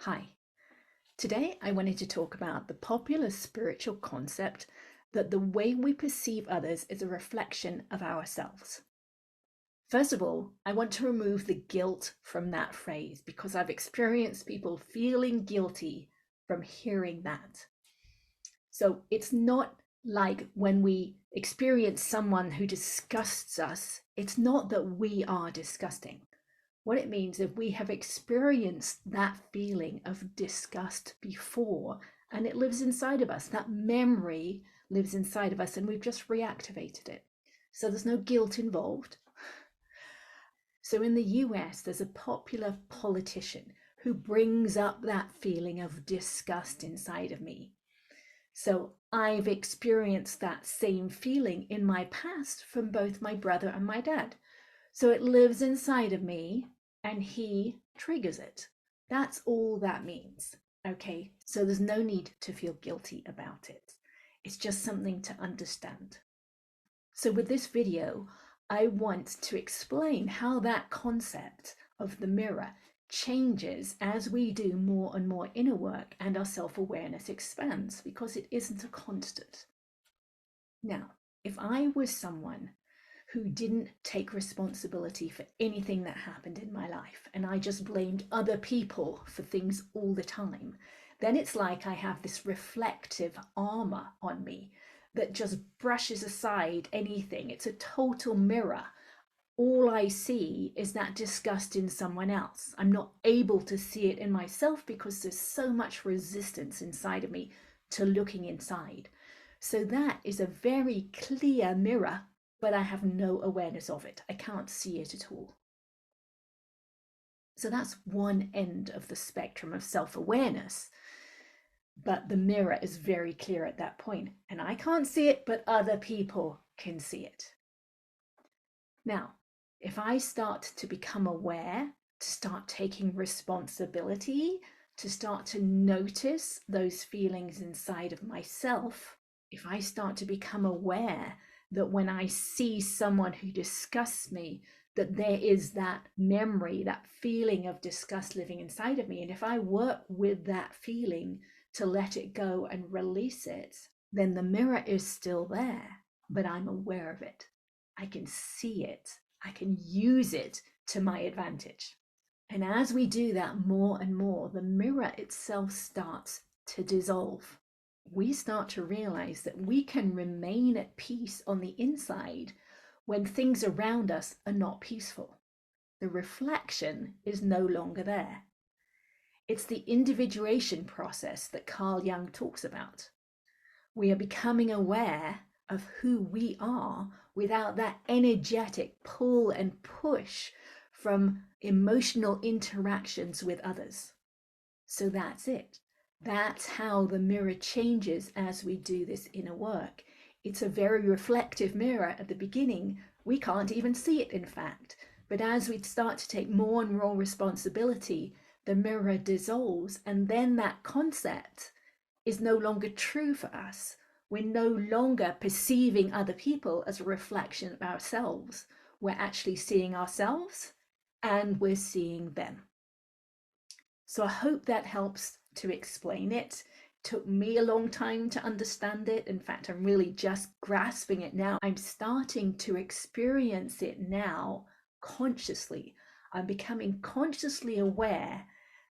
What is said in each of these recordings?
Hi. Today I wanted to talk about the popular spiritual concept that the way we perceive others is a reflection of ourselves. First of all, I want to remove the guilt from that phrase because I've experienced people feeling guilty from hearing that. So it's not like when we experience someone who disgusts us, it's not that we are disgusting. What it means if we have experienced that feeling of disgust before and it lives inside of us, that memory lives inside of us and we've just reactivated it. So there's no guilt involved. So in the US, there's a popular politician who brings up that feeling of disgust inside of me. So I've experienced that same feeling in my past from both my brother and my dad. So it lives inside of me and he triggers it. That's all that means. Okay, so there's no need to feel guilty about it. It's just something to understand. So with this video, I want to explain how that concept of the mirror changes as we do more and more inner work and our self-awareness expands, because it isn't a constant. Now, if I was someone who didn't take responsibility for anything that happened in my life and I just blamed other people for things all the time, then it's like I have this reflective armor on me that just brushes aside anything. It's a total mirror. All I see is that disgust in someone else. I'm not able to see it in myself because there's so much resistance inside of me to looking inside. So that is a very clear mirror, but I have no awareness of it. I can't see it at all. So that's one end of the spectrum of self-awareness. But the mirror is very clear at that point. And I can't see it, but other people can see it. Now, if I start to become aware, to start taking responsibility, to start to notice those feelings inside of myself, if I start to become aware that when I see someone who disgusts me, that there is that memory, that feeling of disgust living inside of me, and if I work with that feeling to let it go and release it, then the mirror is still there, but I'm aware of it. I can see it. I can use it to my advantage. And as we do that more and more, the mirror itself starts to dissolve. We start to realize that we can remain at peace on the inside when things around us are not peaceful. The reflection is no longer there. It's the individuation process that Carl Jung talks about. We are becoming aware of who we are without that energetic pull and push from emotional interactions with others. So that's it. That's how the mirror changes as we do this inner work. It's a very reflective mirror at the beginning. We can't even see it, in fact. But as we start to take more and more responsibility, the mirror dissolves, and then that concept is no longer true for us. We're no longer perceiving other people as a reflection of ourselves. We're actually seeing ourselves and we're seeing them. So I hope that helps to explain it. Took me a long time to understand it. In fact, I'm really just grasping it now. I'm starting to experience it now consciously. I'm becoming consciously aware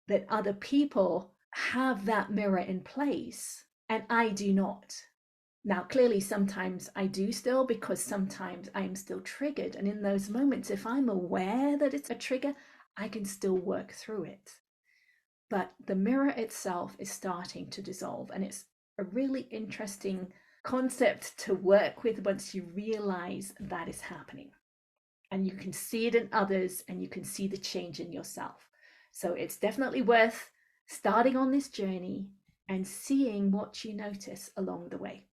that other people have that mirror in place and I do not. Now, clearly, sometimes I do still, because sometimes I'm still triggered. And in those moments, if I'm aware that it's a trigger, I can still work through it. But the mirror itself is starting to dissolve. And it's a really interesting concept to work with once you realize that is happening. And you can see it in others and you can see the change in yourself. So it's definitely worth starting on this journey and seeing what you notice along the way.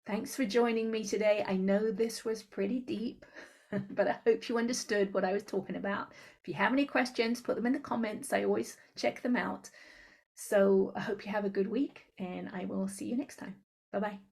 Thanks for joining me today. I know this was pretty deep, but I hope you understood what I was talking about. If you have any questions, put them in the comments. I always check them out. So I hope you have a good week and I will see you next time. Bye-bye.